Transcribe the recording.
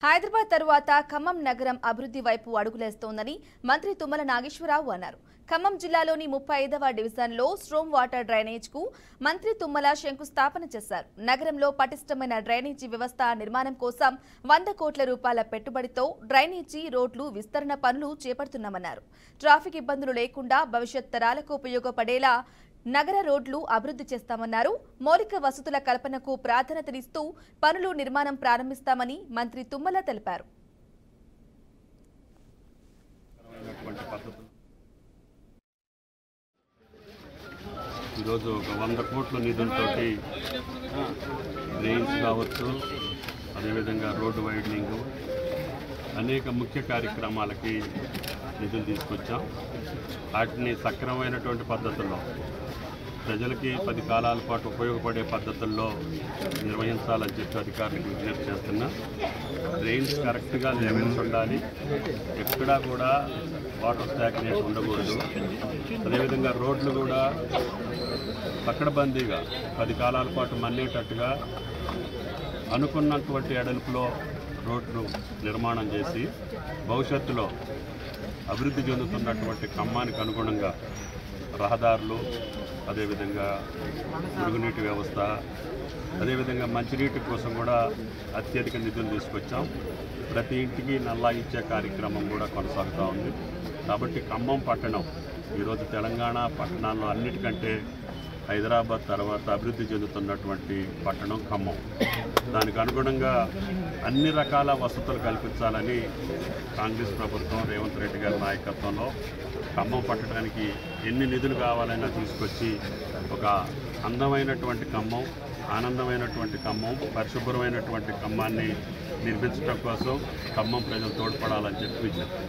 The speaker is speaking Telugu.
హైదరాబాద్ తరువాత ఖమ్మం నగరం అభివృద్ధి వైపు అడుగులేస్తోందని మంత్రి తుమ్మల నాగేశ్వరరావు అన్నారు. ఖమ్మం జిల్లాలోని 35వ డివిజన్లో స్ట్రోమ్ వాటర్ డ్రైనేజ్ కు మంత్రి తుమ్మల శంకుస్థాపన చేశారు. నగరంలో పటిష్టమైన డ్రైనేజీ వ్యవస్థ నిర్మాణం కోసం 100 కోట్ల రూపాయల పెట్టుబడితో డ్రైనేజీ రోడ్లు విస్తరణ పనులు చేపడుతున్నామన్నారు. ట్రాఫిక్ ఇబ్బందులు లేకుండా భవిష్యత్ తరాలకు ఉపయోగపడేలా నగర రోడ్లు అభివృద్ధి చేస్తామన్నారు. మౌలిక వసతుల కల్పనకు ప్రాధాన్యతనిస్తూ పనులు నిర్మాణం ప్రారంభిస్తామని మంత్రి తుమ్మల తెలిపారు. ఈరోజు 100 కోట్ల నిధులతోటి డ్రైన్స్ కావచ్చు, అదేవిధంగా రోడ్డు వైడనింగ్, అనేక ముఖ్య కార్యక్రమాలకి నిధులు తీసుకొచ్చాం. వాటిని సక్రమమైనటువంటి పద్ధతుల్లో ప్రజలకి 10 కాలాల పాటు ఉపయోగపడే పద్ధతుల్లో నిర్వహించాలని చెప్పి అధికారులకు విజ్ఞప్తి చేస్తున్నా. డ్రైన్స్ కరెక్ట్గా లెవెల్స్ ఉండాలి, ఎక్కడా కూడా వాటర్ స్టాగ్నేషన్ ఉండకూడదు. అదేవిధంగా రోడ్లు కూడా పకడ్బందీగా 10 కాలాల పాటు మన్నేటట్టుగా అనుకున్నటువంటి ఎడల్పులో రోడ్లు నిర్మాణం చేసి భవిష్యత్తులో అభివృద్ధి చెందుతున్నటువంటి ఖమ్మానికి అనుగుణంగా రహదారులు, అదేవిధంగా మురుగునీటి వ్యవస్థ, అదేవిధంగా మంచినీటి కోసం కూడా అత్యధిక నిధులు తీసుకొచ్చాం. ప్రతి ఇంటికి నల్లా ఇచ్చే కార్యక్రమం కూడా కొనసాగుతూ ఉంది. కాబట్టి ఖమ్మం పట్టణం ఈరోజు తెలంగాణ పట్టణాల్లో అన్నిటికంటే హైదరాబాద్ తర్వాత అభివృద్ధి చెందుతున్నటువంటి పట్టణం ఖమ్మం. దానికి అనుగుణంగా అన్ని రకాల వసతులు కల్పించాలని కాంగ్రెస్ ప్రభుత్వం రేవంత్ రెడ్డి గారి నాయకత్వంలో ఖమ్మం పట్టడానికి ఎన్ని నిధులు కావాలైనా తీసుకొచ్చి ఒక అందమైనటువంటి ఖమ్మం, ఆనందమైనటువంటి ఖమ్మం, పరిశుభ్రమైనటువంటి ఖమ్మాన్ని నిర్మించడం కోసం ఖమ్మం ప్రజలు తోడ్పడాలని చెప్పి విజ్ఞప్తి.